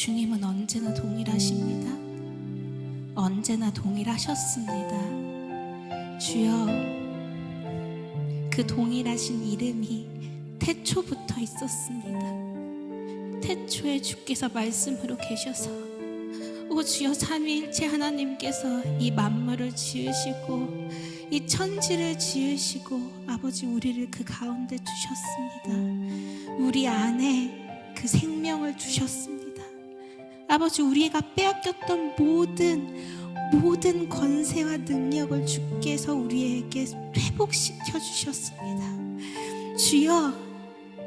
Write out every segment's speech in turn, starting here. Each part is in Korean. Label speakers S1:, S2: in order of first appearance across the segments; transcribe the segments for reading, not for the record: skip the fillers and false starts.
S1: 주님은 언제나 동일하십니다. 언제나 동일하셨습니다. 주여, 그 동일하신 이름이 태초부터 있었습니다. 태초에 주께서 말씀으로 계셔서 오 주여, 삼위일체 하나님께서 이 만물을 지으시고 이 천지를 지으시고 아버지 우리를 그 가운데 두셨습니다. 우리 안에 그 생명을 주셨습니다. 아버지, 우리가 빼앗겼던 모든 권세와 능력을 주께서 우리에게 회복시켜 주셨습니다. 주여,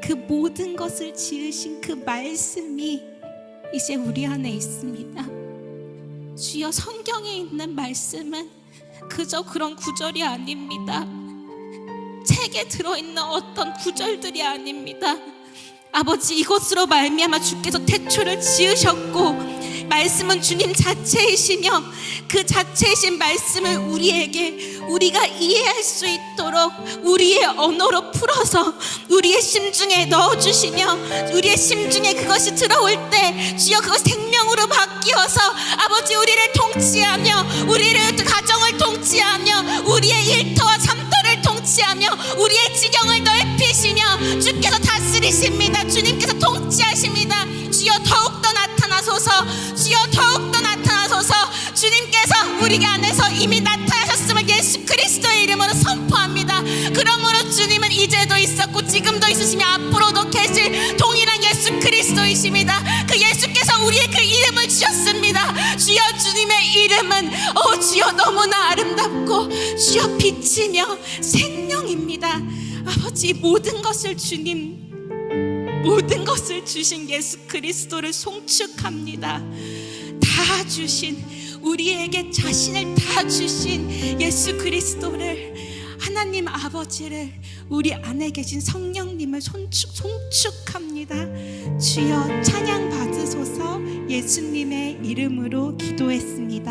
S1: 그 모든 것을 지으신 그 말씀이 이제 우리 안에 있습니다. 주여, 성경에 있는 말씀은 그저 그런 구절이 아닙니다. 책에 들어있는 어떤 구절들이 아닙니다. 아버지, 이것으로 말미암아 주께서 태초를 지으셨고 말씀은 주님 자체이시며 그 자체이신 말씀을 우리가 이해할 수 있도록 우리의 언어로 풀어서 우리의 심중에 넣어주시며 우리의 심중에 그것이 들어올 때 주여 그것이 생명으로 바뀌어서 아버지 우리를 통치하며 우리를 가정을 통치하며 우리의 일터와 잠터를 통치하며 우리의 지경을 넓히시며 주께서 다스리십니다. 주님께서 통치하십니다. 주여 더욱더 나타나소서. 주여 더욱더 나타나소서. 주님께서 우리 안에서 이미 나타나셨음을 예수 그리스도의 이름으로 선포합니다. 그러므로 주님은 이제도 있었고 지금도 있으시며 앞으로도 계실 동일한 예수 그리스도이십니다. 그 예수께서 우리의 그 이름을 주셨습니다. 주여, 주님의 이름은 주여 너무나 아름답고 주여 빛이며 생명입니다. 아버지, 모든 것을 주신 예수 그리스도를 송축합니다. 다 주신, 우리에게 자신을 다 주신 예수 그리스도를, 하나님 아버지를, 우리 안에 계신 성령님을 송축합니다. 주여 찬양 받으소서. 예수님의 이름으로 기도했습니다.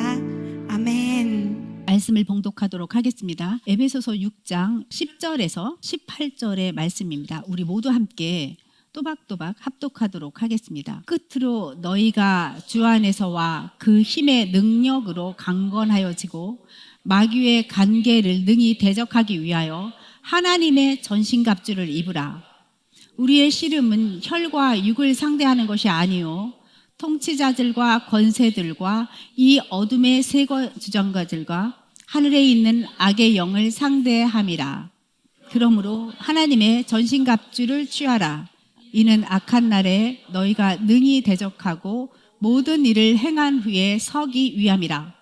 S1: 아멘.
S2: 말씀을 봉독하도록 하겠습니다. 에베소서 6장 10절에서 18절의 말씀입니다. 우리 모두 함께 또박또박 합독하도록 하겠습니다. 끝으로 너희가 주 안에서와 그 힘의 능력으로 강건하여지고 마귀의 간계를 능히 대적하기 위하여 하나님의 전신갑주를 입으라. 우리의 씨름은 혈과 육을 상대하는 것이 아니요 통치자들과 권세들과 이 어둠의 세거주장가들과 하늘에 있는 악의 영을 상대함이라. 그러므로 하나님의 전신갑주를 취하라. 이는 악한 날에 너희가 능히 대적하고 모든 일을 행한 후에 서기 위함이라.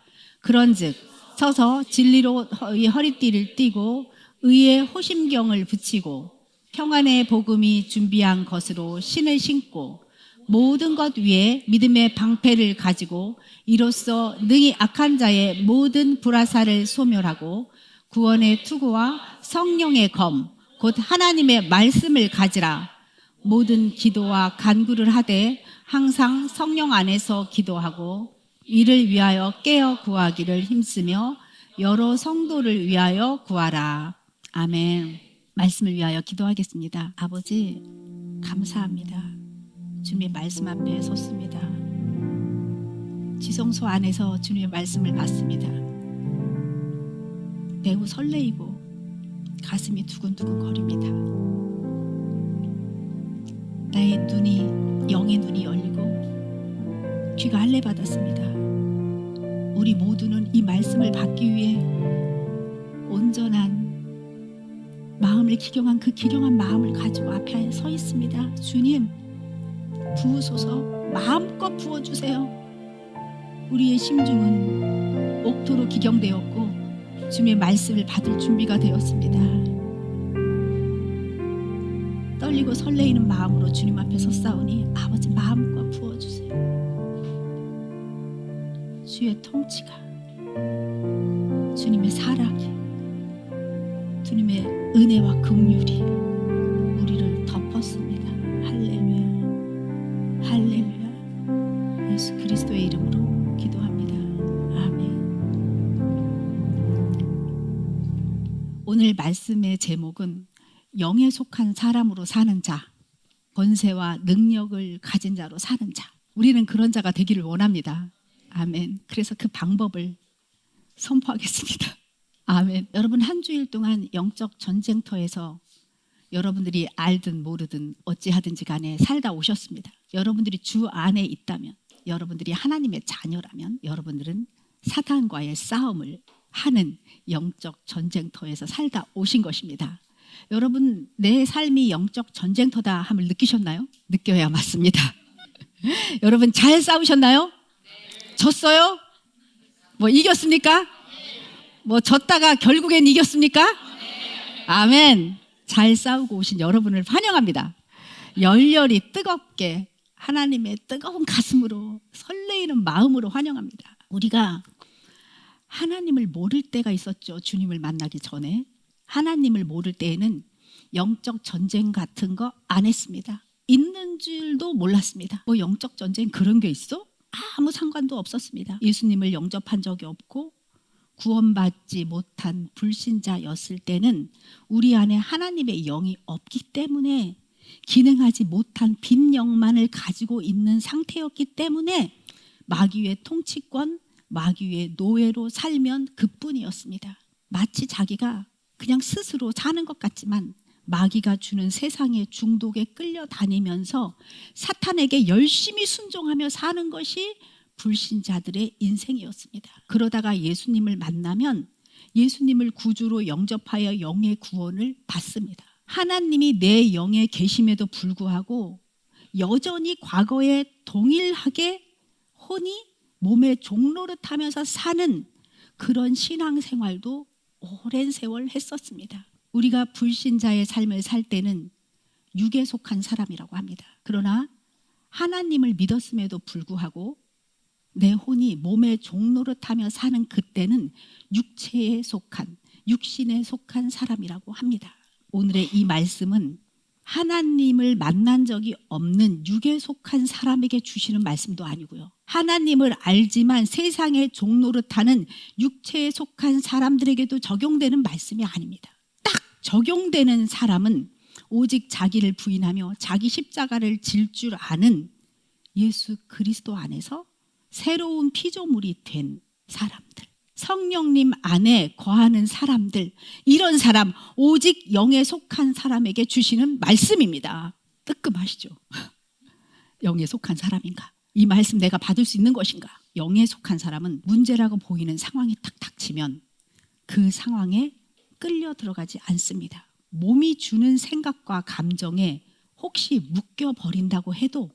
S2: 그런즉 서서 진리로 허리띠를 띠고 의의 호심경을 붙이고 평안의 복음이 준비한 것으로 신을 신고 모든 것 위에 믿음의 방패를 가지고 이로써 능히 악한 자의 모든 불화살을 소멸하고 구원의 투구와 성령의 검 곧 하나님의 말씀을 가지라. 모든 기도와 간구를 하되 항상 성령 안에서 기도하고 이를 위하여 깨어 구하기를 힘쓰며 여러 성도를 위하여 구하라. 아멘. 말씀을 위하여 기도하겠습니다. 아버지, 감사합니다. 주님의 말씀 앞에 섰습니다. 지성소 안에서 주님의 말씀을 받습니다. 매우 설레이고 가슴이 두근두근 거립니다. 나의 눈이, 영의 눈이 열리고 귀가 할례 받았습니다. 우리 모두는 이 말씀을 받기 위해 온전한 마음을 기경한 그 기경한 마음을 가지고 앞에 서 있습니다. 주님, 부으소서. 마음껏 부어주세요. 우리의 심중은 옥토로 기경되었고 주님의 말씀을 받을 준비가 되었습니다. 떨리고 설레이는 마음으로 주님 앞에 섰사오니 아버지 마음껏 부어주세요. 주의 통치가, 주님의 사랑이, 주님의 은혜와 긍휼이 우리를 덮었습니다. 할렐루야, 할렐루야. 예수 그리스도의 이름으로 기도합니다. 아멘. 오늘 말씀의 제목은 영에 속한 사람으로 사는 자, 권세와 능력을 가진 자로 사는 자. 우리는 그런 자가 되기를 원합니다. 아멘. 그래서 그 방법을 선포하겠습니다. 아멘. 여러분, 한 주일 동안 영적 전쟁터에서 여러분들이 알든 모르든 어찌하든지 간에 살다 오셨습니다. 여러분들이 주 안에 있다면, 여러분들이 하나님의 자녀라면 여러분들은 사탄과의 싸움을 하는 영적 전쟁터에서 살다 오신 것입니다. 여러분, 내 삶이 영적 전쟁터다 함을 느끼셨나요? 느껴야 맞습니다. 여러분, 잘 싸우셨나요? 졌어요? 뭐 이겼습니까? 뭐 졌다가 결국엔 이겼습니까? 아멘. 잘 싸우고 오신 여러분을 환영합니다. 열렬히 뜨겁게 하나님의 뜨거운 가슴으로 설레이는 마음으로 환영합니다. 우리가 하나님을 모를 때가 있었죠. 주님을 만나기 전에. 하나님을 모를 때에는 영적 전쟁 같은 거 안 했습니다. 있는 줄도 몰랐습니다. 뭐 영적 전쟁 그런 게 있어? 아무 상관도 없었습니다. 예수님을 영접한 적이 없고 구원받지 못한 불신자였을 때는 우리 안에 하나님의 영이 없기 때문에 기능하지 못한 빈 영만을 가지고 있는 상태였기 때문에 마귀의 통치권, 마귀의 노예로 살면 그뿐이었습니다. 마치 자기가 그냥 스스로 사는 것 같지만 마귀가 주는 세상의 중독에 끌려다니면서 사탄에게 열심히 순종하며 사는 것이 불신자들의 인생이었습니다. 그러다가 예수님을 만나면 예수님을 구주로 영접하여 영의 구원을 받습니다. 하나님이 내 영에 계심에도 불구하고 여전히 과거에 동일하게 혼이 몸의 종노릇하면서 사는 그런 신앙생활도 오랜 세월 했었습니다. 우리가 불신자의 삶을 살 때는 육에 속한 사람이라고 합니다. 그러나 하나님을 믿었음에도 불구하고 내 혼이 몸의 종노릇하며 사는 그때는 육체에 속한, 육신에 속한 사람이라고 합니다. 오늘의 이 말씀은 하나님을 만난 적이 없는 육에 속한 사람에게 주시는 말씀도 아니고요. 하나님을 알지만 세상에 종노릇하는 육체에 속한 사람들에게도 적용되는 말씀이 아닙니다. 딱 적용되는 사람은 오직 자기를 부인하며 자기 십자가를 질 줄 아는 예수 그리스도 안에서 새로운 피조물이 된 사람들, 성령님 안에 거하는 사람들, 이런 사람, 오직 영에 속한 사람에게 주시는 말씀입니다. 뜨끔하시죠? 영에 속한 사람인가? 이 말씀 내가 받을 수 있는 것인가? 영에 속한 사람은 문제라고 보이는 상황이 탁 닥치면 그 상황에 끌려 들어가지 않습니다. 몸이 주는 생각과 감정에 혹시 묶여버린다고 해도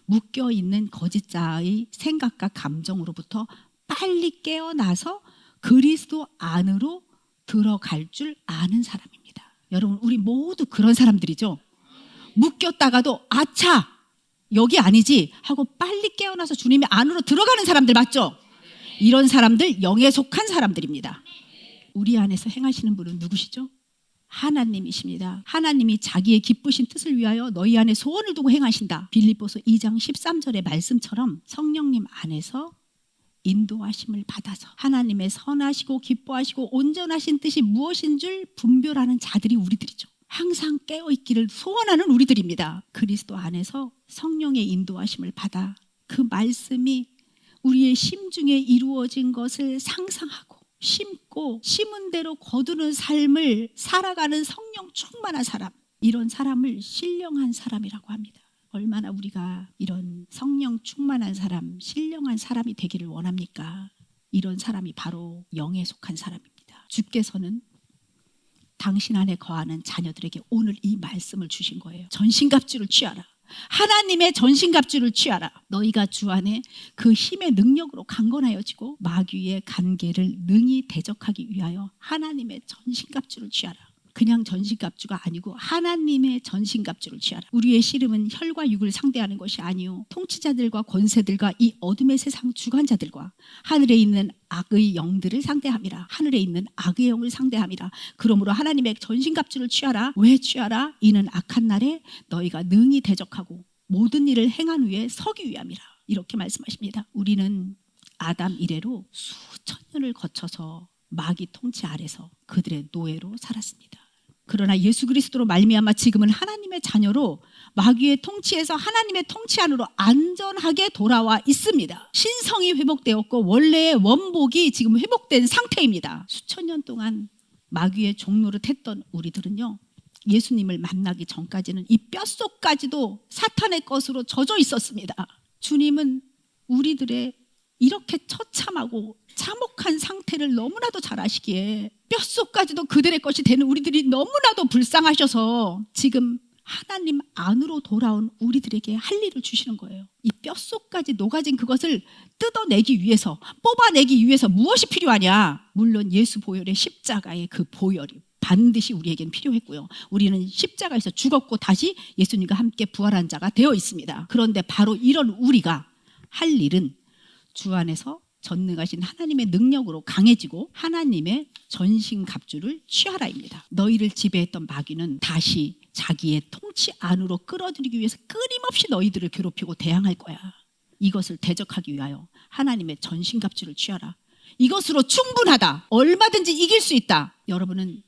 S2: 묶여있는 거짓자의 생각과 감정으로부터 빨리 깨어나서 그리스도 안으로 들어갈 줄 아는 사람입니다. 여러분, 우리 모두 그런 사람들이죠. 묶였다가도 아차, 여기 아니지 하고 빨리 깨어나서 주님의 안으로 들어가는 사람들 맞죠? 이런 사람들 영에 속한 사람들입니다. 우리 안에서 행하시는 분은 누구시죠? 하나님이십니다. 하나님이 자기의 기쁘신 뜻을 위하여 너희 안에 소원을 두고 행하신다. 빌립보서 2장 13절의 말씀처럼 성령님 안에서 인도하심을 받아서 하나님의 선하시고 기뻐하시고 온전하신 뜻이 무엇인 줄 분별하는 자들이 우리들이죠. 항상 깨어있기를 소원하는 우리들입니다. 그리스도 안에서 성령의 인도하심을 받아 그 말씀이 우리의 심중에 이루어진 것을 상상하고 심고 심은 대로 거두는 삶을 살아가는 성령 충만한 사람, 이런 사람을 신령한 사람이라고 합니다. 얼마나 우리가 이런 성령 충만한 사람, 신령한 사람이 되기를 원합니까? 이런 사람이 바로 영에 속한 사람입니다. 주께서는 당신 안에 거하는 자녀들에게 오늘 이 말씀을 주신 거예요. 전신갑주를 취하라. 하나님의 전신갑주를 취하라. 너희가 주 안에 그 힘의 능력으로 강건하여지고 마귀의 간계를 능히 대적하기 위하여 하나님의 전신갑주를 취하라. 그냥 전신갑주가 아니고 하나님의 전신갑주를 취하라. 우리의 씨름은 혈과 육을 상대하는 것이 아니요 통치자들과 권세들과 이 어둠의 세상 주관자들과 하늘에 있는 악의 영들을 상대함이라. 하늘에 있는 악의 영을 상대함이라. 그러므로 하나님의 전신갑주를 취하라. 왜 취하라? 이는 악한 날에 너희가 능히 대적하고 모든 일을 행한 후에 서기 위함이라. 이렇게 말씀하십니다. 우리는 아담 이래로 수천 년을 거쳐서 마귀 통치 아래서 그들의 노예로 살았습니다. 그러나 예수 그리스도로 말미암아 지금은 하나님의 자녀로 마귀의 통치에서 하나님의 통치 안으로 안전하게 돌아와 있습니다. 신성이 회복되었고 원래의 원복이 지금 회복된 상태입니다. 수천 년 동안 마귀의 종노릇 했던 우리들은요, 예수님을 만나기 전까지는 이 뼛속까지도 사탄의 것으로 젖어 있었습니다. 주님은 우리들의 이렇게 처참하고 참혹한 상태를 너무나도 잘 아시기에 뼛속까지도 그들의 것이 되는 우리들이 너무나도 불쌍하셔서 지금 하나님 안으로 돌아온 우리들에게 할 일을 주시는 거예요. 이 뼛속까지 녹아진 그것을 뜯어내기 위해서, 뽑아내기 위해서 무엇이 필요하냐? 물론 예수 보혈의 십자가의 그 보혈이 반드시 우리에겐 필요했고요. 우리는 십자가에서 죽었고 다시 예수님과 함께 부활한 자가 되어 있습니다. 그런데 바로 이런 우리가 할 일은 주 안에서 전능하신 하나님의 능력으로 강해지고 하나님의 전신갑주를 취하라입니다. 너희를 지배했던 마귀는 다시 자기의 통치 안으로 끌어들이기 위해서 끊임없이 너희들을 괴롭히고 대항할 거야. 이것을 대적하기 위하여 하나님의 전신갑주를 취하라. 이것으로 충분하다. 얼마든지 이길 수 있다. 여러분은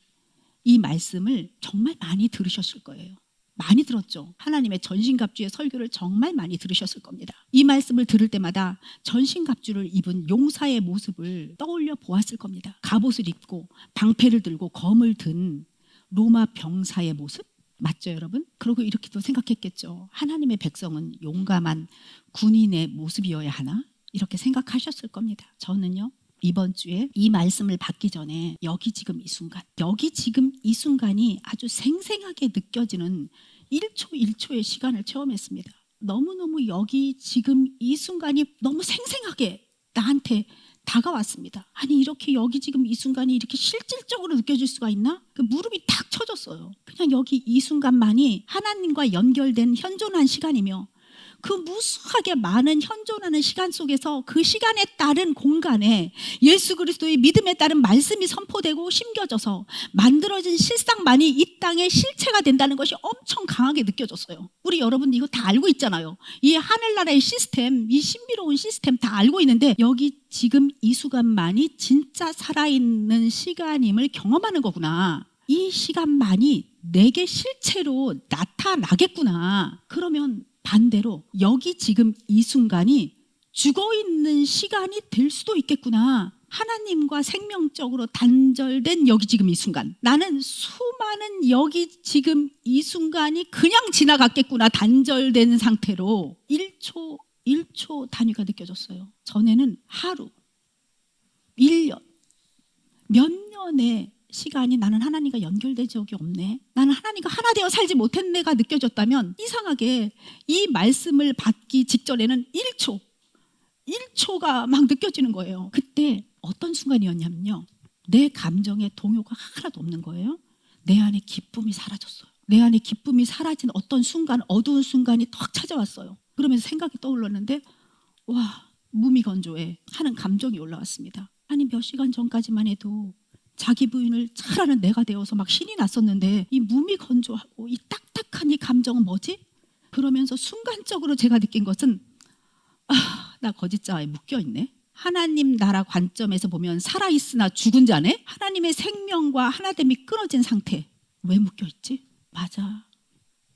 S2: 이 말씀을 정말 많이 들으셨을 거예요. 많이 들었죠. 하나님의 전신갑주의 설교를 정말 많이 들으셨을 겁니다. 이 말씀을 들을 때마다 전신갑주를 입은 용사의 모습을 떠올려 보았을 겁니다. 갑옷을 입고 방패를 들고 검을 든 로마 병사의 모습? 맞죠, 여러분? 그러고 이렇게도 생각했겠죠. 하나님의 백성은 용감한 군인의 모습이어야 하나? 이렇게 생각하셨을 겁니다. 저는요, 이번 주에 이 말씀을 받기 전에 여기 지금 이 순간이 아주 생생하게 느껴지는 1초 1초의 시간을 체험했습니다. 너무너무 여기 지금 이 순간이 너무 생생하게 나한테 다가왔습니다. 아니, 이렇게 여기 지금 이 순간이 이렇게 실질적으로 느껴질 수가 있나? 그 무릎이 탁 쳐졌어요. 그냥 여기 이 순간만이 하나님과 연결된 현존한 시간이며, 그 무수하게 많은 현존하는 시간 속에서 그 시간에 따른 공간에 예수 그리스도의 믿음에 따른 말씀이 선포되고 심겨져서 만들어진 실상만이 이 땅의 실체가 된다는 것이 엄청 강하게 느껴졌어요. 우리 여러분 이거 다 알고 있잖아요. 이 하늘나라의 시스템, 이 신비로운 시스템 다 알고 있는데 여기 지금 이 순간만이 진짜 살아있는 시간임을 경험하는 거구나. 이 시간만이 내게 실체로 나타나겠구나. 그러면 반대로 여기 지금 이 순간이 죽어있는 시간이 될 수도 있겠구나. 하나님과 생명적으로 단절된 여기 지금 이 순간, 나는 수많은 여기 지금 이 순간이 그냥 지나갔겠구나. 단절된 상태로 1초 단위가 느껴졌어요. 전에는 하루, 1년, 몇 년의 시간이 나는 하나님과 연결된 적이 없네. 나는 하나님과 하나 되어 살지 못했네가 느껴졌다면, 이상하게 이 말씀을 받기 직전에는 1초가 막 느껴지는 거예요. 그때 어떤 순간이었냐면요, 내 감정에 동요가 하나도 없는 거예요. 내 안에 기쁨이 사라졌어요. 내 안에 기쁨이 사라진 어떤 순간, 어두운 순간이 턱 찾아왔어요. 그러면서 생각이 떠올랐는데, 와, 무미건조해 하는 감정이 올라왔습니다. 아니, 몇 시간 전까지만 해도 자기 부인을 잘하는 내가 되어서 막 신이 났었는데 이 무미건조하고 이 딱딱한 이 감정은 뭐지? 그러면서 순간적으로 제가 느낀 것은, 나 거짓자에 묶여있네. 하나님 나라 관점에서 보면 살아있으나 죽은 자네. 하나님의 생명과 하나됨이 끊어진 상태. 왜 묶여있지? 맞아,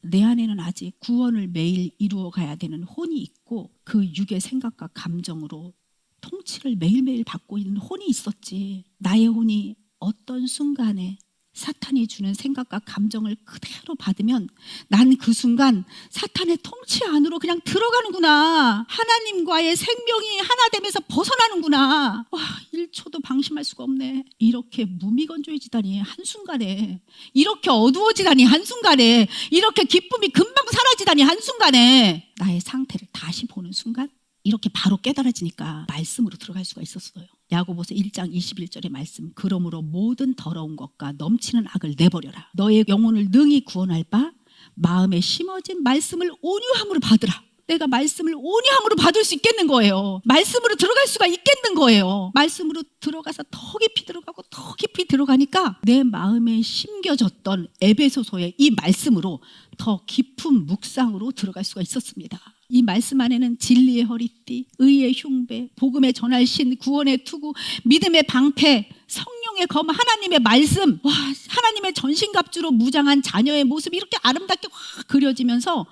S2: 내 안에는 아직 구원을 매일 이루어가야 되는 혼이 있고 그 육의 생각과 감정으로 통치를 매일매일 받고 있는 혼이 있었지. 나의 혼이 어떤 순간에 사탄이 주는 생각과 감정을 그대로 받으면 난 그 순간 사탄의 통치 안으로 그냥 들어가는구나. 하나님과의 생명이 하나 되면서 벗어나는구나. 와, 1초도 방심할 수가 없네. 이렇게 무미건조해지다니 한순간에, 이렇게 어두워지다니 한순간에, 이렇게 기쁨이 금방 사라지다니 한순간에, 나의 상태를 다시 보는 순간 이렇게 바로 깨달아지니까 말씀으로 들어갈 수가 있었어요. 야고보서 1장 21절의 말씀, 그러므로 모든 더러운 것과 넘치는 악을 내버려라. 너의 영혼을 능히 구원할 바 마음에 심어진 말씀을 온유함으로 받으라. 내가 말씀을 온유함으로 받을 수 있겠는 거예요. 말씀으로 들어갈 수가 있겠는 거예요. 말씀으로 들어가서 더 깊이 들어가고 더 깊이 들어가니까 내 마음에 심겨졌던 에베소서의 이 말씀으로 더 깊은 묵상으로 들어갈 수가 있었습니다. 이 말씀 안에는 진리의 허리띠, 의의 흉배, 복음의 전할 신, 구원의 투구, 믿음의 방패, 성령의 성령의 검 하나님의 말씀, 와, 하나님의 전신갑주로 무장한 자녀의 모습이 이렇게 아름답게 확 그려지면서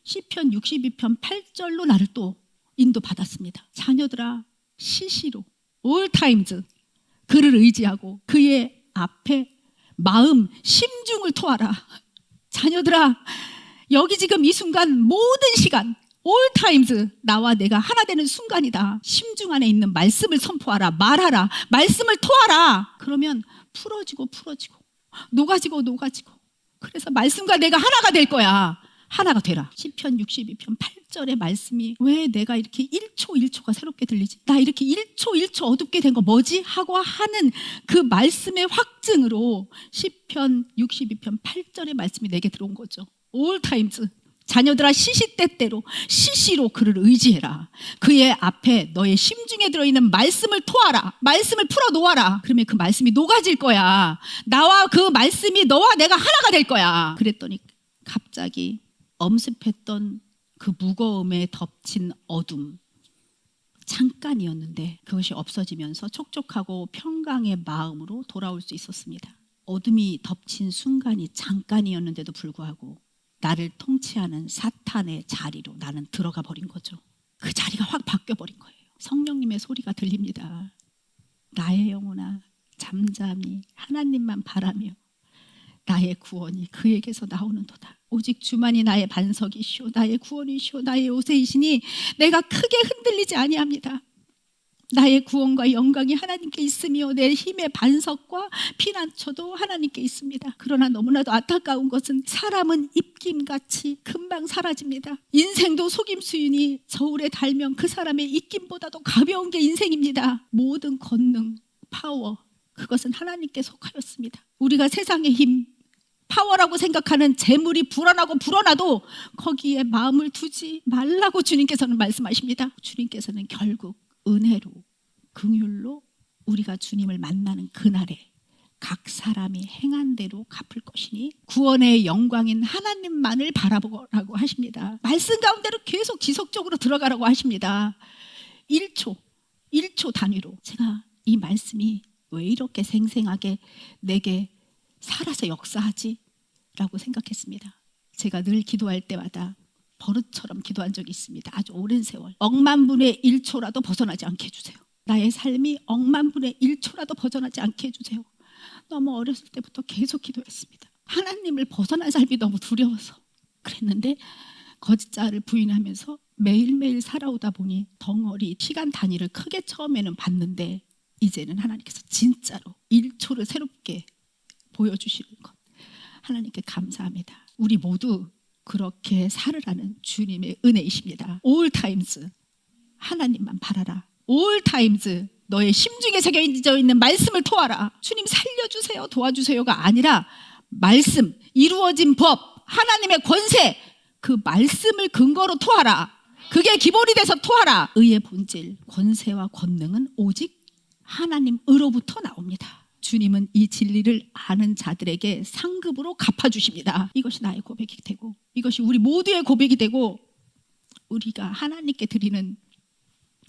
S2: 시편 62편 8절로 나를 또 인도받았습니다. 자녀들아 시시로 all times 그를 의지하고 그의 앞에 마음 심중을 토하라. 자녀들아 여기 지금 이 순간 모든 시간 all times 나와 내가 하나 되는 순간이다. 심중 안에 있는 말씀을 선포하라. 말하라. 말씀을 토하라. 그러면 풀어지고 녹아지고 그래서 말씀과 내가 하나가 될 거야. 하나가 되라. 시편 62편 8절의 말씀이 왜 내가 이렇게 1초 1초가 새롭게 들리지? 나 이렇게 1초 1초 어둡게 된 거 뭐지? 하고 하는 그 말씀의 확증으로 시편 62편 8절의 말씀이 내게 들어온 거죠. all times 자녀들아 시시때때로 시시로 그를 의지해라. 그의 앞에 너의 심중에 들어있는 말씀을 토하라. 말씀을 풀어놓아라. 그러면 그 말씀이 녹아질 거야. 나와 그 말씀이 너와 내가 하나가 될 거야. 그랬더니 갑자기 엄습했던 그 무거움에 덮친 어둠, 잠깐이었는데 그것이 없어지면서 촉촉하고 평강의 마음으로 돌아올 수 있었습니다. 어둠이 덮친 순간이 잠깐이었는데도 불구하고 나를 통치하는 사탄의 자리로 나는 들어가 버린 거죠. 그 자리가 확 바뀌어버린 거예요. 성령님의 소리가 들립니다. 나의 영혼아 잠잠히 하나님만 바라며 나의 구원이 그에게서 나오는도다. 오직 주만이 나의 반석이시오 나의 구원이시오 나의 요새이시니 내가 크게 흔들리지 아니합니다. 나의 구원과 영광이 하나님께 있으며 내 힘의 반석과 피난처도 하나님께 있습니다. 그러나 너무나도 안타까운 것은 사람은 입김같이 금방 사라집니다. 인생도 속임수이니 저울에 달면 그 사람의 입김보다도 가벼운 게 인생입니다. 모든 권능, 파워 그것은 하나님께 속하였습니다. 우리가 세상의 힘, 파워라고 생각하는 재물이 불어나도 거기에 마음을 두지 말라고 주님께서는 말씀하십니다. 주님께서는 결국 은혜로 긍휼로 우리가 주님을 만나는 그날에 각 사람이 행한 대로 갚을 것이니 구원의 영광인 하나님만을 바라보라고 하십니다. 말씀 가운데로 계속 지속적으로 들어가라고 하십니다. 1초 단위로 제가 이 말씀이 왜 이렇게 생생하게 내게 살아서 역사하지? 라고 생각했습니다. 제가 늘 기도할 때마다 버릇처럼 기도한 적이 있습니다. 아주 오랜 세월. 억만분의 1초라도 벗어나지 않게 해주세요. 나의 삶이 억만분의 1초라도 벗어나지 않게 해주세요. 너무 어렸을 때부터 계속 기도했습니다. 하나님을 벗어난 삶이 너무 두려워서 그랬는데 거짓자를 부인하면서 매일매일 살아오다 보니 덩어리 시간 단위를 크게 처음에는 봤는데 이제는 하나님께서 진짜로 1초를 새롭게 보여주시는 것 하나님께 감사합니다. 우리 모두 그렇게 살으라는 주님의 은혜이십니다. all times 하나님만 바라라. all times 너의 심중에 새겨져 있는 말씀을 토하라. 주님 살려주세요 도와주세요가 아니라 말씀 이루어진 법 하나님의 권세 그 말씀을 근거로 토하라. 그게 기본이 돼서 토하라. 의의 본질 권세와 권능은 오직 하나님으로부터 나옵니다. 주님은 이 진리를 아는 자들에게 상급으로 갚아주십니다. 이것이 나의 고백이 되고 이것이 우리 모두의 고백이 되고 우리가 하나님께 드리는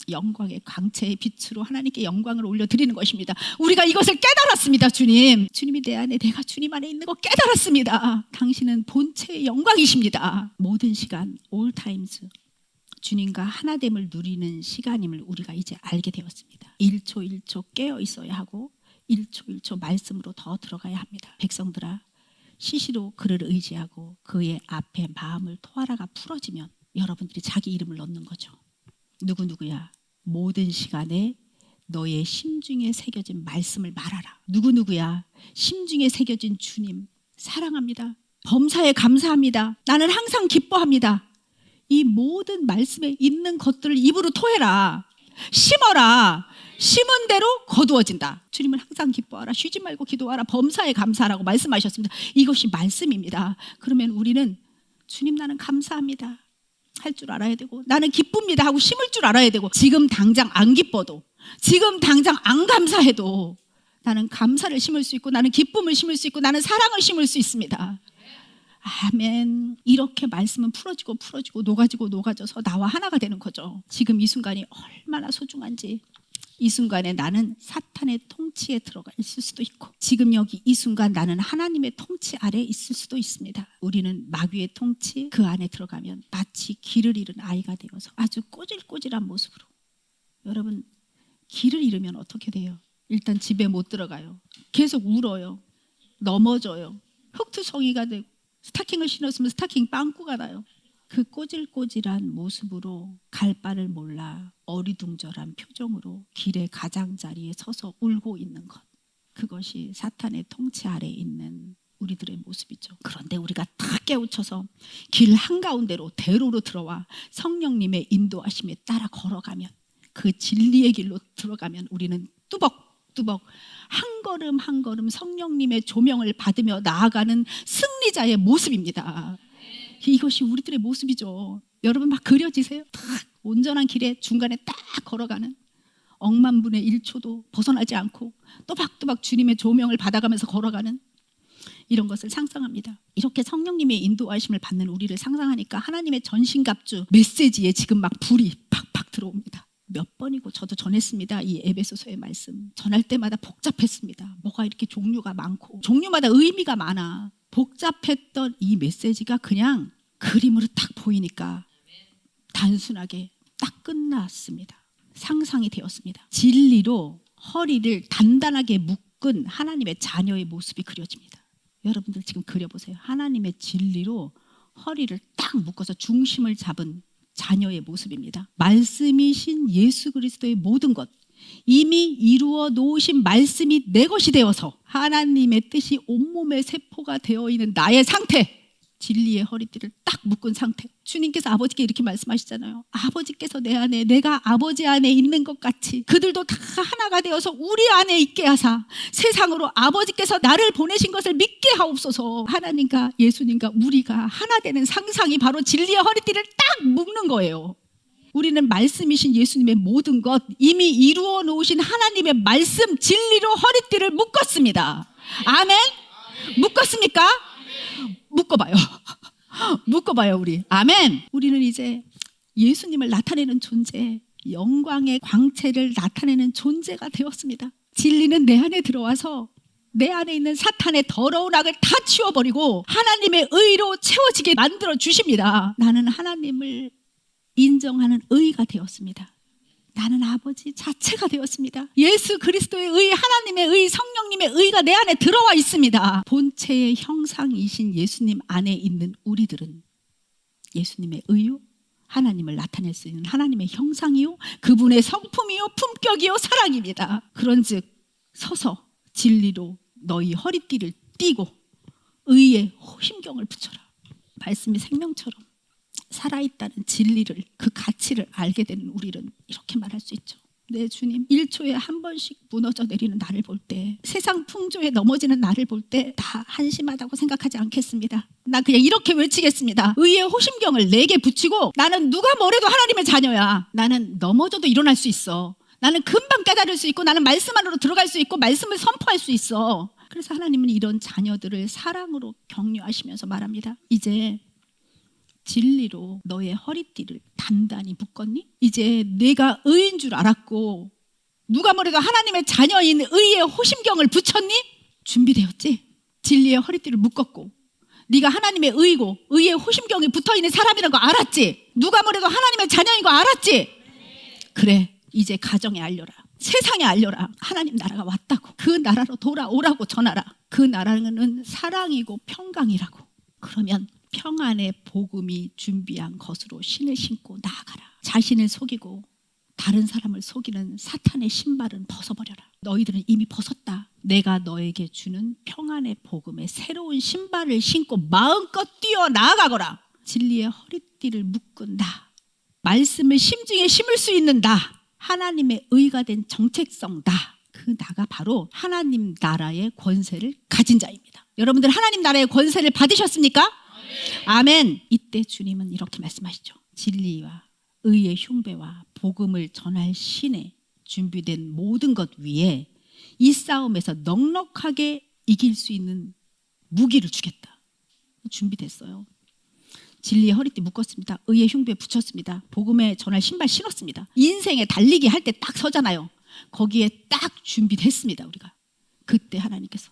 S2: 영광의 광채의 빛으로 하나님께 영광을 올려드리는 것입니다. 우리가 이것을 깨달았습니다. 주님이 내 안에 내가 주님 안에 있는 거 깨달았습니다. 당신은 본체의 영광이십니다. 모든 시간 all times 주님과 하나됨을 누리는 시간임을 우리가 이제 알게 되었습니다. 1초 1초 깨어 있어야 하고 1초 1초 말씀으로 더 들어가야 합니다. 백성들아 시시로 그를 의지하고 그의 앞에 마음을 토하라가 풀어지면 여러분들이 자기 이름을 넣는 거죠. 누구누구야 모든 시간에 너의 심중에 새겨진 말씀을 말하라. 누구누구야 심중에 새겨진 주님 사랑합니다. 범사에 감사합니다. 나는 항상 기뻐합니다. 이 모든 말씀에 있는 것들을 입으로 토해라. 심어라. 심은 대로 거두어진다. 주님은 항상 기뻐하라. 쉬지 말고 기도하라. 범사에 감사하라고 말씀하셨습니다. 이것이 말씀입니다. 그러면 우리는 주님 나는 감사합니다 할 줄 알아야 되고 나는 기쁩니다 하고 심을 줄 알아야 되고 지금 당장 안 기뻐도 지금 당장 안 감사해도 나는 감사를 심을 수 있고 나는 기쁨을 심을 수 있고 나는 사랑을 심을 수 있습니다. 아멘. 이렇게 말씀은 풀어지고 녹아져서 나와 하나가 되는 거죠. 지금 이 순간이 얼마나 소중한지 이 순간에 나는 사탄의 통치에 들어가 있을 수도 있고, 지금 여기 이 순간 나는 하나님의 통치 아래에 있을 수도 있습니다. 우리는 마귀의 통치 그 안에 들어가면 마치 길을 잃은 아이가 되어서 아주 꼬질꼬질한 모습으로, 여러분 길을 잃으면 어떻게 돼요? 일단 집에 못 들어가요. 계속 울어요. 넘어져요. 흑투성이가 되고, 스타킹을 신었으면 스타킹 빵꾸가 나요. 그 꼬질꼬질한 모습으로 갈 바를 몰라 어리둥절한 표정으로 길의 가장자리에 서서 울고 있는 것, 그것이 사탄의 통치 아래에 있는 우리들의 모습이죠. 그런데 우리가 다 깨우쳐서 길 한가운데로 대로로 들어와 성령님의 인도하심에 따라 걸어가면, 그 진리의 길로 들어가면 우리는 뚜벅뚜벅 한 걸음 한 걸음 성령님의 조명을 받으며 나아가는 승리자의 모습입니다. 이것이 우리들의 모습이죠. 여러분 막 그려지세요? 딱 온전한 길에 중간에 딱 걸어가는, 억만분의 1초도 벗어나지 않고 또박또박 주님의 조명을 받아가면서 걸어가는 이런 것을 상상합니다. 이렇게 성령님의 인도하심을 받는 우리를 상상하니까 하나님의 전신갑주 메시지에 지금 막 불이 팍팍 들어옵니다. 몇 번이고 저도 전했습니다. 이 에베소서의 말씀 전할 때마다 복잡했습니다. 뭐가 이렇게 종류가 많고 종류마다 의미가 많아. 복잡했던 이 메시지가 그냥 그림으로 딱 보이니까 단순하게 딱 끝났습니다. 상상이 되었습니다. 진리로 허리를 단단하게 묶은 하나님의 자녀의 모습이 그려집니다. 여러분들 지금 그려보세요. 하나님의 진리로 허리를 딱 묶어서 중심을 잡은 자녀의 모습입니다. 말씀이신 예수 그리스도의 모든 것, 이미 이루어 놓으신 말씀이 내 것이 되어서 하나님의 뜻이 온몸의 세포가 되어 있는 나의 상태, 진리의 허리띠를 딱 묶은 상태. 주님께서 아버지께 이렇게 말씀하시잖아요. 아버지께서 내 안에, 내가 아버지 안에 있는 것 같이 그들도 다 하나가 되어서 우리 안에 있게 하사 세상으로 아버지께서 나를 보내신 것을 믿게 하옵소서. 하나님과 예수님과 우리가 하나 되는 상상이 바로 진리의 허리띠를 딱 묶는 거예요. 우리는 말씀이신 예수님의 모든 것, 이미 이루어 놓으신 하나님의 말씀, 진리로 허리띠를 묶었습니다. 아멘? 묶었습니까? 묶어봐요. 묶어봐요, 우리. 아멘. 우리는 이제 예수님을 나타내는 존재, 영광의 광채를 나타내는 존재가 되었습니다. 진리는 내 안에 들어와서 내 안에 있는 사탄의 더러운 악을 다 치워버리고 하나님의 의로 채워지게 만들어 주십니다. 나는 하나님을 인정하는 의가 되었습니다. 나는 아버지 자체가 되었습니다. 예수 그리스도의 의, 하나님의 의, 성령님의 의가 내 안에 들어와 있습니다. 본체의 형상이신 예수님 안에 있는 우리들은 예수님의 의요, 하나님을 나타낼 수 있는 하나님의 형상이요, 그분의 성품이요, 품격이요, 사랑입니다. 그런즉 서서 진리로 너희 허리띠를 띠고 의의 심경을 붙여라. 말씀이 생명처럼 살아있다는 진리를, 그 가치를 알게 되는 우리는 이렇게 말할 수 있죠. 네, 주님, 1초에 한 번씩 무너져 내리는 나를 볼 때, 세상 풍조에 넘어지는 나를 볼 때 다 한심하다고 생각하지 않겠습니다. 나 그냥 이렇게 외치겠습니다. 의의 호심경을 내게 붙이고, 나는 누가 뭐래도 하나님의 자녀야. 나는 넘어져도 일어날 수 있어. 나는 금방 깨달을 수 있고, 나는 말씀 안으로 들어갈 수 있고, 말씀을 선포할 수 있어. 그래서 하나님은 이런 자녀들을 사랑으로 격려하시면서 말합니다. 이제 진리로 너의 허리띠를 단단히 묶었니? 이제 내가 의인 줄 알았고 누가 뭐래도 하나님의 자녀인 의의 호심경을 붙였니? 준비되었지? 진리의 허리띠를 묶었고 네가 하나님의 의고 의의 호심경이 붙어있는 사람이라는 거 알았지? 누가 뭐래도 하나님의 자녀인 거 알았지? 그래, 이제 가정에 알려라. 세상에 알려라. 하나님 나라가 왔다고. 그 나라로 돌아오라고 전하라. 그 나라는 사랑이고 평강이라고. 그러면 평안의 복음이 준비한 것으로 신을 신고 나아가라. 자신을 속이고 다른 사람을 속이는 사탄의 신발은 벗어버려라. 너희들은 이미 벗었다. 내가 너에게 주는 평안의 복음의 새로운 신발을 신고 마음껏 뛰어 나아가거라. 진리의 허리띠를 묶은 나, 말씀을 심중에 심을 수 있는 나, 하나님의 의가 된 정체성 나, 그 나가 바로 하나님 나라의 권세를 가진 자입니다. 여러분들 하나님 나라의 권세를 받으셨습니까? 아멘. 이때 주님은 이렇게 말씀하시죠. 진리와 의의 흉배와 복음을 전할 신에 준비된 모든 것 위에 이 싸움에서 넉넉하게 이길 수 있는 무기를 주겠다. 준비됐어요. 진리의 허리띠 묶었습니다. 의의 흉배 붙였습니다. 복음에 전할 신발 신었습니다. 인생에 달리기 할 때 딱 서잖아요. 거기에 딱 준비됐습니다. 우리가 그때 하나님께서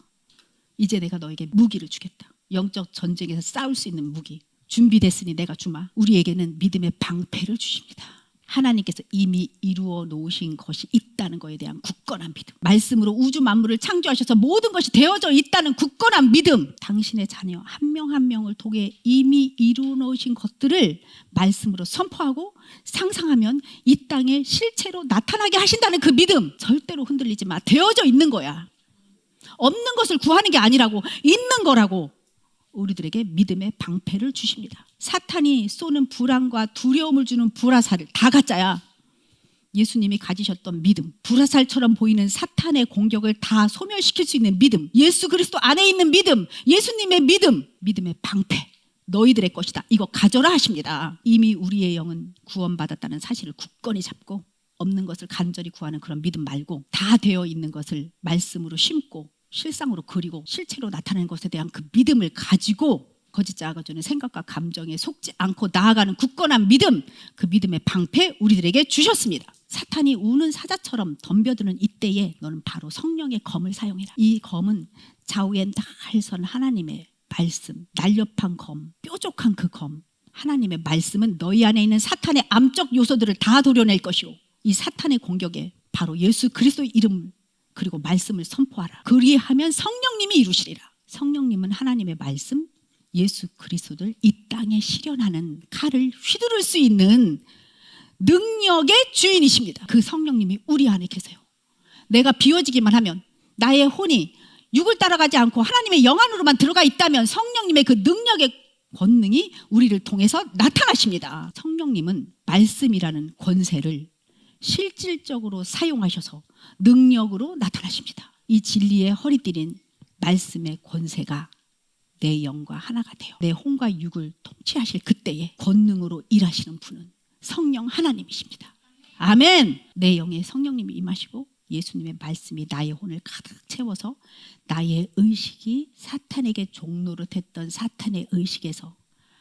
S2: 이제 내가 너에게 무기를 주겠다. 영적 전쟁에서 싸울 수 있는 무기 준비됐으니 내가 주마. 우리에게는 믿음의 방패를 주십니다. 하나님께서 이미 이루어 놓으신 것이 있다는 것에 대한 굳건한 믿음. 말씀으로 우주 만물을 창조하셔서 모든 것이 되어져 있다는 굳건한 믿음. 당신의 자녀 한 명 한 명을 통해 이미 이루어 놓으신 것들을 말씀으로 선포하고 상상하면 이 땅에 실체로 나타나게 하신다는 그 믿음. 절대로 흔들리지 마. 되어져 있는 거야. 없는 것을 구하는 게 아니라고, 있는 거라고. 우리들에게 믿음의 방패를 주십니다. 사탄이 쏘는 불안과 두려움을 주는 불화살을 다 가짜야. 예수님이 가지셨던 믿음, 불화살처럼 보이는 사탄의 공격을 다 소멸시킬 수 있는 믿음, 예수 그리스도 안에 있는 믿음, 예수님의 믿음, 믿음의 방패 너희들의 것이다. 이거 가져라 하십니다. 이미 우리의 영은 구원받았다는 사실을 굳건히 잡고 없는 것을 간절히 구하는 그런 믿음 말고 다 되어 있는 것을 말씀으로 심고 실상으로 그리고 실체로 나타나는 것에 대한 그 믿음을 가지고 거짓 작아지는 생각과 감정에 속지 않고 나아가는 굳건한 믿음, 그 믿음의 방패 우리들에게 주셨습니다. 사탄이 우는 사자처럼 덤벼드는 이때에 너는 바로 성령의 검을 사용해라. 이 검은 좌우에 날선 하나님의 말씀, 날렵한 검, 뾰족한 그 검. 하나님의 말씀은 너희 안에 있는 사탄의 암적 요소들을 다 도려낼 것이오. 이 사탄의 공격에 바로 예수 그리스도의 이름 그리고 말씀을 선포하라. 그리하면 성령님이 이루시리라. 성령님은 하나님의 말씀, 예수 그리스도를 이 땅에 실현하는 칼을 휘두를 수 있는 능력의 주인이십니다. 그 성령님이 우리 안에 계세요. 내가 비워지기만 하면 나의 혼이 육을 따라가지 않고 하나님의 영 안으로만 들어가 있다면 성령님의 그 능력의 권능이 우리를 통해서 나타나십니다. 성령님은 말씀이라는 권세를 실질적으로 사용하셔서 능력으로 나타나십니다. 이 진리의 허리띠린 말씀의 권세가 내 영과 하나가 되어 내 혼과 육을 통치하실 그때에 권능으로 일하시는 분은 성령 하나님이십니다. 아멘. 내 영에 성령님이 임하시고 예수님의 말씀이 나의 혼을 가득 채워서 나의 의식이 사탄에게 종노릇했던 사탄의 의식에서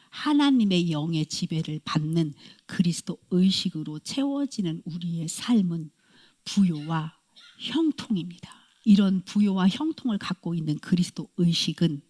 S2: 하나님의 영의 지배를 받는 그리스도 의식으로 채워지는 우리의 삶은 부요와 형통입니다. 이런 부요와 형통을 갖고 있는 그리스도 의식은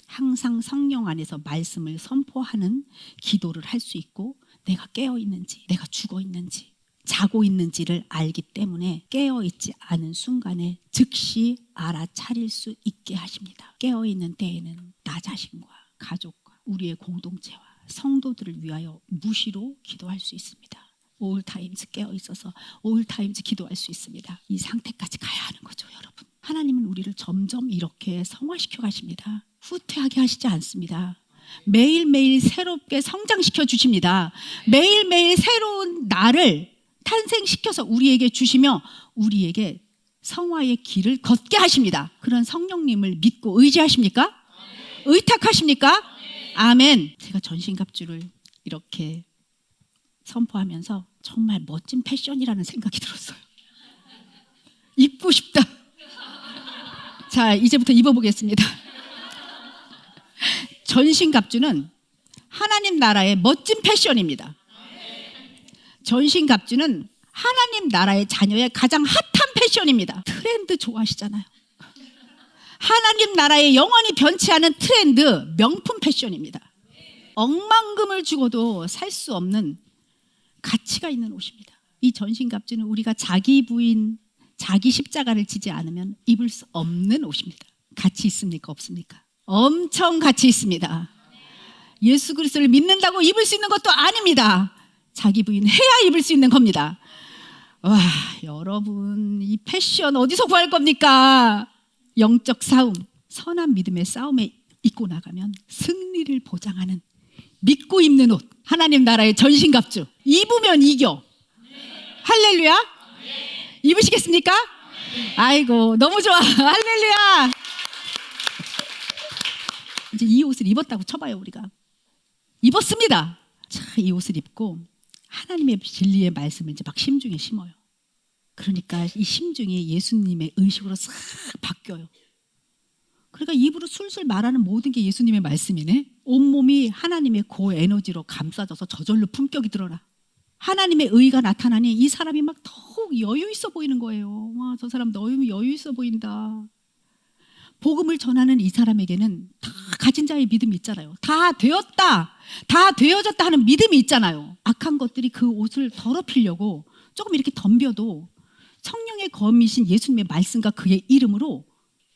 S2: 항상 성령 안에서 말씀을 선포하는 기도를 할 수 있고 내가 깨어 있는지 내가 죽어 있는지 자고 있는지를 알기 때문에 깨어 있지 않은 순간에 즉시 알아차릴 수 있게 하십니다. 깨어 있는 때에는 나 자신과 가족과 우리의 공동체와 성도들을 위하여 무시로 기도할 수 있습니다. 올타임즈 깨어 있어서 올타임즈 기도할 수 있습니다. 이 상태까지 가야 하는 거죠, 여러분. 하나님은 우리를 점점 이렇게 성화시켜 가십니다. 후퇴하게 하시지 않습니다. 매일매일 새롭게 성장시켜 주십니다. 매일매일 새로운 나를 탄생시켜서 우리에게 주시며 우리에게 성화의 길을 걷게 하십니다. 그런 성령님을 믿고 의지하십니까? 의탁하십니까? 아멘. 제가 전신갑주를 이렇게 선포하면서 정말 멋진 패션이라는 생각이 들었어요. 입고 싶다. 자, 이제부터 입어보겠습니다. 전신갑주는 하나님 나라의 멋진 패션입니다. 전신갑주는 하나님 나라의 자녀의 가장 핫한 패션입니다. 트렌드 좋아하시잖아요. 하나님 나라의 영원히 변치 않은 트렌드, 명품 패션입니다. 억만금을 주고도 살 수 없는 가치가 있는 옷입니다. 이 전신갑주는 우리가 자기 부인, 자기 십자가를 지지 않으면 입을 수 없는 옷입니다. 가치 있습니까? 없습니까? 엄청 가치 있습니다. 예수 그리스도를 믿는다고 입을 수 있는 것도 아닙니다. 자기 부인 해야 입을 수 있는 겁니다. 와, 여러분 이 패션 어디서 구할 겁니까? 영적 싸움, 선한 믿음의 싸움에 입고 나가면 승리를 보장하는 믿고 입는 옷, 하나님 나라의 전신갑주. 입으면 이겨. 할렐루야. 입으시겠습니까? 아이고 너무 좋아. 할렐루야. 이제 이 옷을 입었다고 쳐봐요. 우리가 입었습니다. 자, 이 옷을 입고 하나님의 진리의 말씀을 이제 막 심중에 심어요. 그러니까 이 심중이 예수님의 의식으로 싹 바뀌어요. 그러니까 입으로 술술 말하는 모든 게 예수님의 말씀이네. 온몸이 하나님의 고에너지로 감싸져서 저절로 품격이 드러나. 하나님의 의가 나타나니 이 사람이 막 더욱 너무 여유 있어 보이는 거예요. 와, 저 사람 너무 여유 있어 보인다. 복음을 전하는 이 사람에게는 다 가진 자의 믿음이 있잖아요. 다 되었다, 다 되어졌다 하는 믿음이 있잖아요. 악한 것들이 그 옷을 더럽히려고 조금 이렇게 덤벼도 성령의 검이신 예수님의 말씀과 그의 이름으로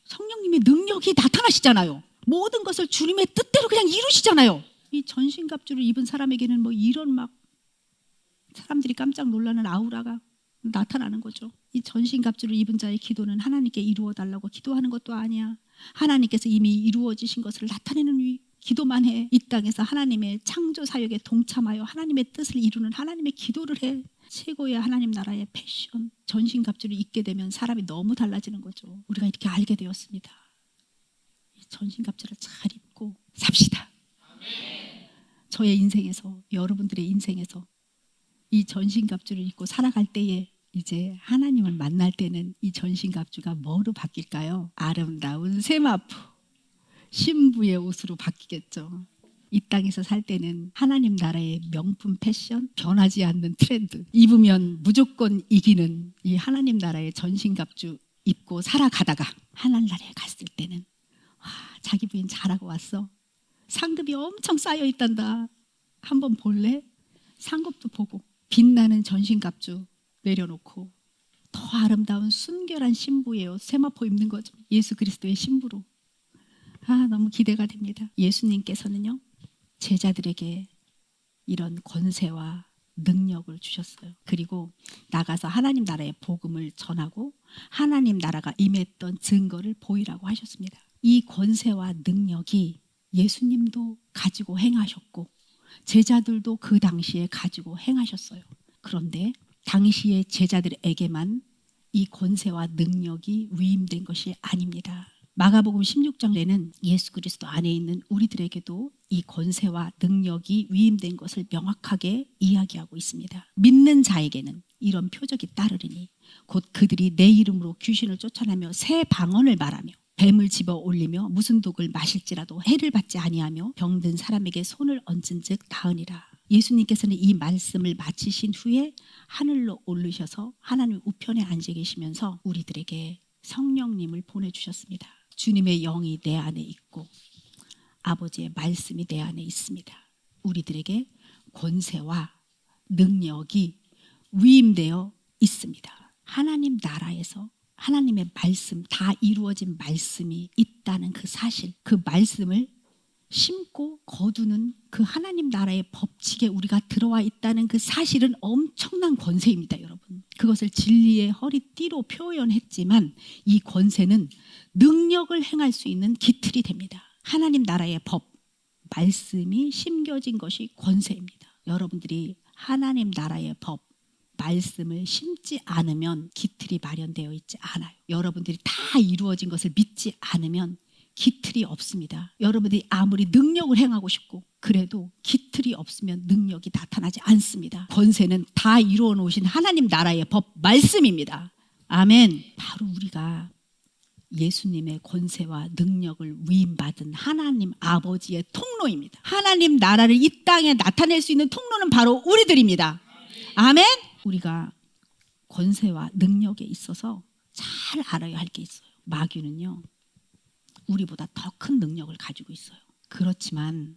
S2: 성령님의 능력이 나타나시잖아요. 모든 것을 주님의 뜻대로 그냥 이루시잖아요. 이 전신갑주를 입은 사람에게는 뭐 이런 막 사람들이 깜짝 놀라는 아우라가 나타나는 거죠. 이 전신갑주를 입은 자의 기도는 하나님께 이루어 달라고 기도하는 것도 아니야. 하나님께서 이미 이루어지신 것을 나타내는 기도만 해. 이 땅에서 하나님의 창조 사역에 동참하여 하나님의 뜻을 이루는 하나님의 기도를 해. 최고의 하나님 나라의 패션, 전신갑주를 입게 되면 사람이 너무 달라지는 거죠. 우리가 이렇게 알게 되었습니다. 이 전신갑주를 잘 입고 삽시다. 저의 인생에서, 여러분들의 인생에서 이 전신갑주를 입고 살아갈 때에 이제 하나님을 만날 때는 이 전신갑주가 뭐로 바뀔까요? 아름다운 세마포, 신부의 옷으로 바뀌겠죠. 이 땅에서 살 때는 하나님 나라의 명품 패션, 변하지 않는 트렌드, 입으면 무조건 이기는 이 하나님 나라의 전신갑주 입고 살아가다가 하늘나라에 갔을 때는 와, 자기 부인 잘하고 왔어. 상급이 엄청 쌓여 있단다. 한번 볼래? 상급도 보고 빛나는 전신갑주 내려놓고 더 아름다운 순결한 신부예요. 세마포 입는 거죠. 예수 그리스도의 신부로. 너무 기대가 됩니다. 예수님께서는요, 제자들에게 이런 권세와 능력을 주셨어요. 그리고 나가서 하나님 나라의 복음을 전하고 하나님 나라가 임했던 증거를 보이라고 하셨습니다. 이 권세와 능력이 예수님도 가지고 행하셨고 제자들도 그 당시에 가지고 행하셨어요. 그런데 당시의 제자들에게만 이 권세와 능력이 위임된 것이 아닙니다. 마가복음 16장에는 예수 그리스도 안에 있는 우리들에게도 이 권세와 능력이 위임된 것을 명확하게 이야기하고 있습니다. 믿는 자에게는 이런 표적이 따르리니 곧 그들이 내 이름으로 귀신을 쫓아내며 새 방언을 말하며 뱀을 집어 올리며 무슨 독을 마실지라도 해를 받지 아니하며 병든 사람에게 손을 얹은즉 나으니라. 예수님께서는 이 말씀을 마치신 후에 하늘로 오르셔서 하나님 우편에 앉아 계시면서 우리들에게 성령님을 보내주셨습니다. 주님의 영이 내 안에 있고 아버지의 말씀이 내 안에 있습니다. 우리들에게 권세와 능력이 위임되어 있습니다. 하나님 나라에서 하나님의 말씀, 다 이루어진 말씀이 있다는 그 사실, 그 말씀을 심고 거두는 그 하나님 나라의 법칙에 우리가 들어와 있다는 그 사실은 엄청난 권세입니다, 여러분. 그것을 진리의 허리띠로 표현했지만 이 권세는 능력을 행할 수 있는 기틀이 됩니다. 하나님 나라의 법, 말씀이 심겨진 것이 권세입니다. 여러분들이 하나님 나라의 법, 말씀을 심지 않으면 기틀이 마련되어 있지 않아요. 여러분들이 다 이루어진 것을 믿지 않으면 기틀이 없습니다. 여러분들이 아무리 능력을 행하고 싶고 그래도 기틀이 없으면 능력이 나타나지 않습니다. 권세는 다 이루어 놓으신 하나님 나라의 법, 말씀입니다. 아멘. 바로 우리가 예수님의 권세와 능력을 위임받은 하나님 아버지의 통로입니다. 하나님 나라를 이 땅에 나타낼 수 있는 통로는 바로 우리들입니다. 아멘. 우리가 권세와 능력에 있어서 잘 알아야 할 게 있어요. 마귀는요, 우리보다 더 큰 능력을 가지고 있어요. 그렇지만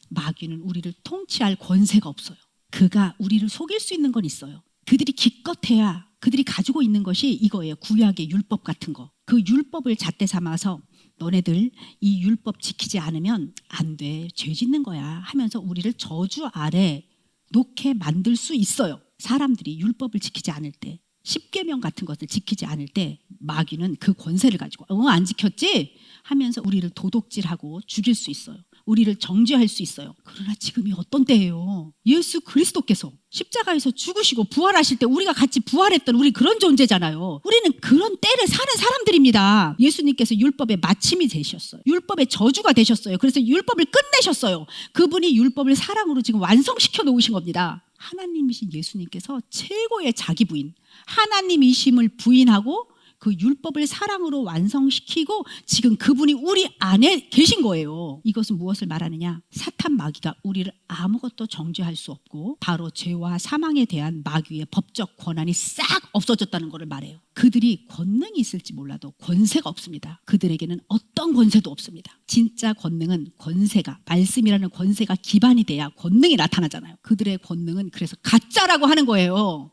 S2: 마귀는 우리를 통치할 권세가 없어요. 그가 우리를 속일 수 있는 건 있어요. 그들이 기껏해야 그들이 가지고 있는 것이 이거예요. 구약의 율법 같은 거. 그 율법을 잣대 삼아서 너네들 이 율법 지키지 않으면 안 돼, 죄 짓는 거야 하면서 우리를 저주 아래 놓게 만들 수 있어요. 사람들이 율법을 지키지 않을 때, 십계명 같은 것을 지키지 않을 때 마귀는 그 권세를 가지고 안 지켰지? 하면서 우리를 도둑질하고 죽일 수 있어요. 우리를 정죄할 수 있어요. 그러나 지금이 어떤 때예요? 예수 그리스도께서 십자가에서 죽으시고 부활하실 때 우리가 같이 부활했던 우리 그런 존재잖아요. 우리는 그런 때를 사는 사람들입니다. 예수님께서 율법의 마침이 되셨어요. 율법의 저주가 되셨어요. 그래서 율법을 끝내셨어요. 그분이 율법을 사랑으로 지금 완성시켜 놓으신 겁니다. 하나님이신 예수님께서 최고의 자기 부인, 하나님이심을 부인하고 그 율법을 사랑으로 완성시키고 지금 그분이 우리 안에 계신 거예요. 이것은 무엇을 말하느냐? 사탄 마귀가 우리를 아무것도 정죄할 수 없고 바로 죄와 사망에 대한 마귀의 법적 권한이 싹 없어졌다는 것을 말해요. 그들이 권능이 있을지 몰라도 권세가 없습니다. 그들에게는 어떤 권세도 없습니다. 진짜 권능은 권세가, 말씀이라는 권세가 기반이 돼야 권능이 나타나잖아요. 그들의 권능은 그래서 가짜라고 하는 거예요.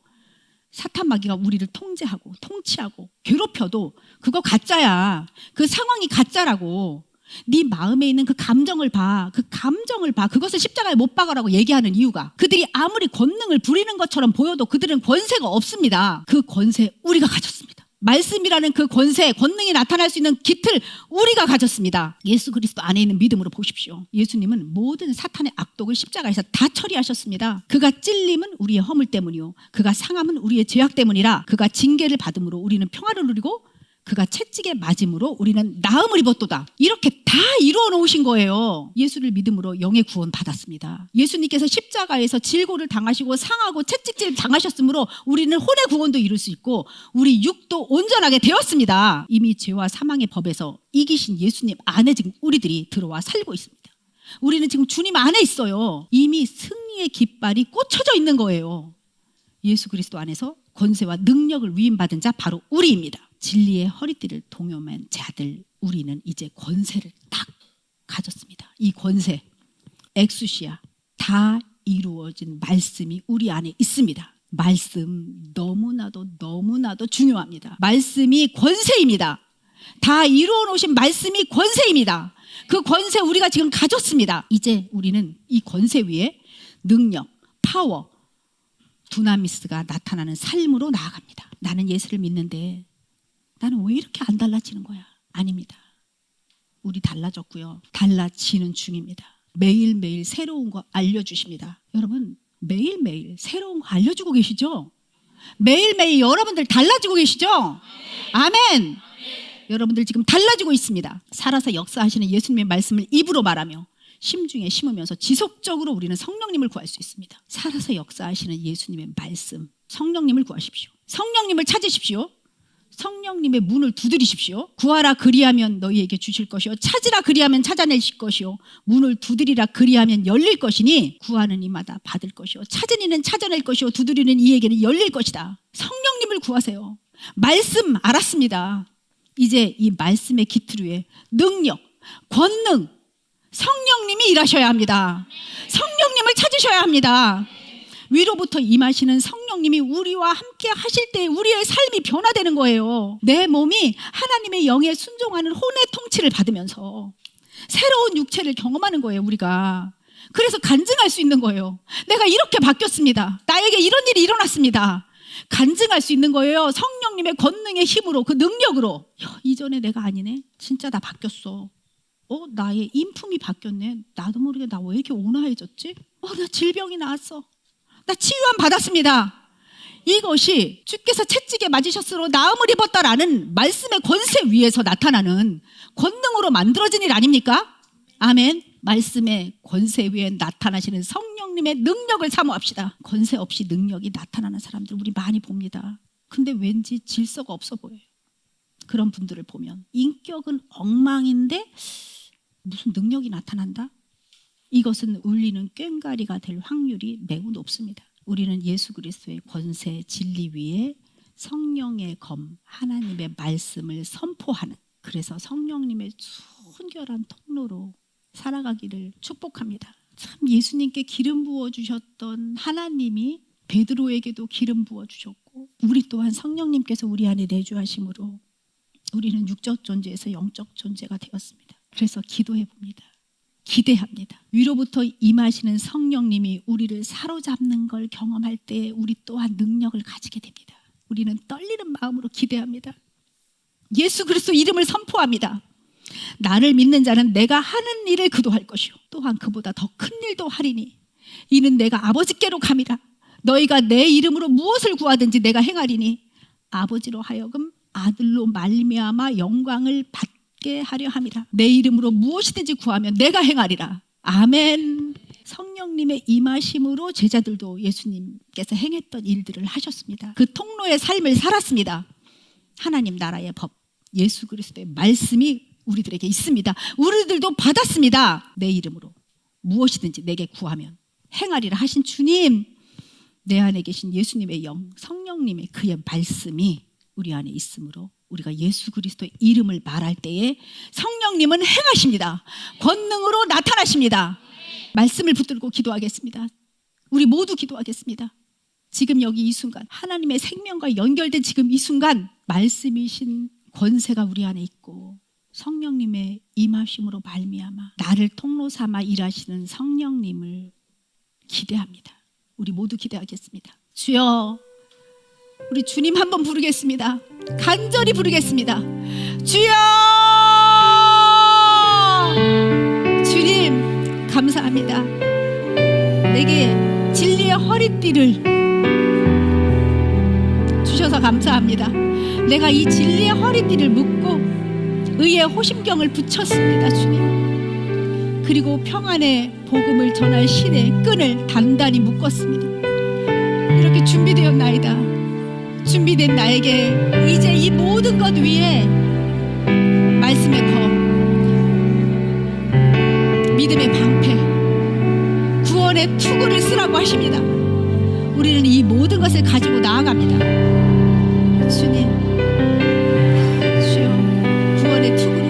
S2: 사탄 마귀가 우리를 통제하고 통치하고 괴롭혀도 그거 가짜야. 그 상황이 가짜라고. 네 마음에 있는 그 감정을 봐. 그 감정을 봐. 그것을 십자가에 못 박으라고 얘기하는 이유가 그들이 아무리 권능을 부리는 것처럼 보여도 그들은 권세가 없습니다. 그 권세 우리가 가졌습니다. 말씀이라는 그 권능이 나타날 수 있는 깃을 우리가 가졌습니다. 예수 그리스도 안에 있는 믿음으로 보십시오. 예수님은 모든 사탄의 악독을 십자가에서 다 처리하셨습니다. 그가 찔림은 우리의 허물 때문이요 그가 상함은 우리의 죄악 때문이라. 그가 징계를 받음으로 우리는 평화를 누리고 그가 채찍에 맞음으로 우리는 나음을 입었도다. 이렇게 다 이루어 놓으신 거예요. 예수를 믿음으로 영의 구원 받았습니다. 예수님께서 십자가에서 질고를 당하시고 상하고 채찍질 당하셨으므로 우리는 혼의 구원도 이룰 수 있고 우리 육도 온전하게 되었습니다. 이미 죄와 사망의 법에서 이기신 예수님 안에 지금 우리들이 들어와 살고 있습니다. 우리는 지금 주님 안에 있어요. 이미 승리의 깃발이 꽂혀져 있는 거예요. 예수 그리스도 안에서 권세와 능력을 위임받은 자 바로 우리입니다. 진리의 허리띠를 동요맨 자들 우리는 이제 권세를 딱 가졌습니다. 이 권세, 엑수시아 다 이루어진 말씀이 우리 안에 있습니다. 말씀 너무나도 중요합니다. 말씀이 권세입니다. 다 이루어 놓으신 말씀이 권세입니다. 그 권세 우리가 지금 가졌습니다. 이제 우리는 이 권세 위에 능력, 파워, 두나미스가 나타나는 삶으로 나아갑니다. 나는 예수를 믿는데 나는 왜 이렇게 안 달라지는 거야? 아닙니다. 우리 달라졌고요. 달라지는 중입니다. 매일매일 새로운 거 알려주십니다. 여러분 매일매일 새로운 거 알려주고 계시죠? 매일매일 여러분들 달라지고 계시죠? 아멘. 여러분들 지금 달라지고 있습니다. 살아서 역사하시는 예수님의 말씀을 입으로 말하며 심중에 심으면서 지속적으로 우리는 성령님을 구할 수 있습니다. 살아서 역사하시는 예수님의 말씀, 성령님을 구하십시오. 성령님을 찾으십시오. 성령님의 문을 두드리십시오. 구하라 그리하면 너희에게 주실 것이요 찾으라 그리하면 찾아내실 것이요 문을 두드리라 그리하면 열릴 것이니 구하는 이마다 받을 것이요 찾은 이는 찾아낼 것이요 두드리는 이에게는 열릴 것이다. 성령님을 구하세요. 말씀 알았습니다. 이제 이 말씀의 기틀 위에 능력, 권능, 성령님이 일하셔야 합니다. 성령님을 찾으셔야 합니다. 위로부터 임하시는 성령님이 우리와 함께 하실 때 우리의 삶이 변화되는 거예요. 내 몸이 하나님의 영에 순종하는 혼의 통치를 받으면서 새로운 육체를 경험하는 거예요, 우리가. 그래서 간증할 수 있는 거예요. 내가 이렇게 바뀌었습니다. 나에게 이런 일이 일어났습니다. 간증할 수 있는 거예요. 성령님의 권능의 힘으로, 그 능력으로. 이전에 내가 아니네. 진짜 나 바뀌었어. 나의 인품이 바뀌었네. 나도 모르게 나 왜 이렇게 온화해졌지? 나 질병이 나았어. 나 치유함 받았습니다. 이것이 주께서 채찍에 맞으셨으므로 나음을 입었다라는 말씀의 권세 위에서 나타나는 권능으로 만들어진 일 아닙니까? 아멘. 말씀의 권세 위에 나타나시는 성령님의 능력을 사모합시다. 권세 없이 능력이 나타나는 사람들 우리 많이 봅니다. 근데 왠지 질서가 없어 보여요. 그런 분들을 보면 인격은 엉망인데 무슨 능력이 나타난다? 이것은 울리는 꽹과리가 될 확률이 매우 높습니다. 우리는 예수 그리스도의 권세 진리 위에 성령의 검 하나님의 말씀을 선포하는, 그래서 성령님의 순결한 통로로 살아가기를 축복합니다. 참 예수님께 기름 부어주셨던 하나님이 베드로에게도 기름 부어주셨고 우리 또한 성령님께서 우리 안에 내주하심으로 우리는 육적 존재에서 영적 존재가 되었습니다. 그래서 기도해 봅니다. 기대합니다. 위로부터 임하시는 성령님이 우리를 사로잡는 걸 경험할 때 우리 또한 능력을 가지게 됩니다. 우리는 떨리는 마음으로 기대합니다. 예수 그리스도 이름을 선포합니다. 나를 믿는 자는 내가 하는 일을 그도 할 것이요 또한 그보다 더 큰 일도 하리니 이는 내가 아버지께로 감이라. 너희가 내 이름으로 무엇을 구하든지 내가 행하리니 아버지로 하여금 아들로 말미암아 영광을 받게 하려 함이라. 내 이름으로 무엇이든지 구하면 내가 행하리라. 아멘. 성령님의 임하심으로 제자들도 예수님께서 행했던 일들을 하셨습니다. 그 통로의 삶을 살았습니다. 하나님 나라의 법, 예수 그리스도의 말씀이 우리들에게 있습니다. 우리들도 받았습니다. 내 이름으로 무엇이든지 내게 구하면 행하리라 하신 주님, 내 안에 계신 예수님의 영, 성령님의 그의 말씀이 우리 안에 있으므로 우리가 예수 그리스도의 이름을 말할 때에 성령님은 행하십니다. 권능으로 나타나십니다. 말씀을 붙들고 기도하겠습니다. 우리 모두 기도하겠습니다. 지금 여기 이 순간 하나님의 생명과 연결된 지금 이 순간 말씀이신 권세가 우리 안에 있고 성령님의 임하심으로 말미암아 나를 통로 삼아 일하시는 성령님을 기대합니다. 우리 모두 기대하겠습니다. 주여, 우리 주님 한번 부르겠습니다. 간절히 부르겠습니다. 주여! 주님 감사합니다. 내게 진리의 허리띠를 주셔서 감사합니다. 내가 이 진리의 허리띠를 묶고 의의 호심경을 붙였습니다. 주님, 그리고 평안의 복음을 전할 신의 끈을 단단히 묶었습니다. 이렇게 준비되었나이다. 준비된 나에게 이제 이 모든 것 위에 말씀의 검, 믿음의 방패, 구원의 투구를 쓰라고 하십니다. 우리는 이 모든 것을 가지고 나아갑니다. 주님, 주여, 구원의 투구로,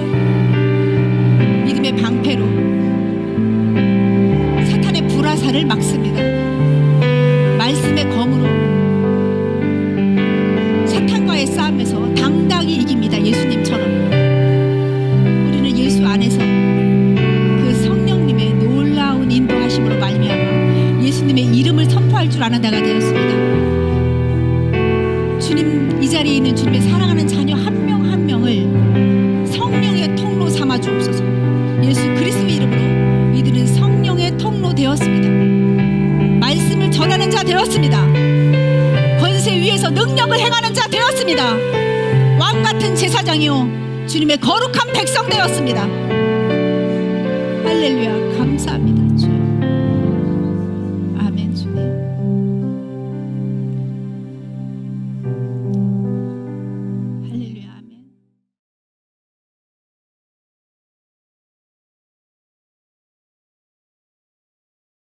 S2: 믿음의 방패로 사탄의 불화살을 막습니다. 말씀의 검으로 사탄과의 싸움에서 당당히 이깁니다. 예수님처럼 우리는 예수 안에서 그 성령님의 놀라운 인도하심으로 말미암아 예수님의 이름을 선포할 줄 아는 자가 되었습니다. 주님, 이 자리에 있는 주님의 사랑하는 자녀 한 명 한 명을 성령의 통로 삼아 주옵소서. 예수 그리스도의 이름으로 이들은 성령의 통로 되었습니다. 말씀을 전하는 자 되었습니다. 권세 위에서 능력을 행하는 자 되었습니다. 왕같은 제사장이요 주님의 거룩한 백성 되었습니다. 할렐루야, 감사합니다.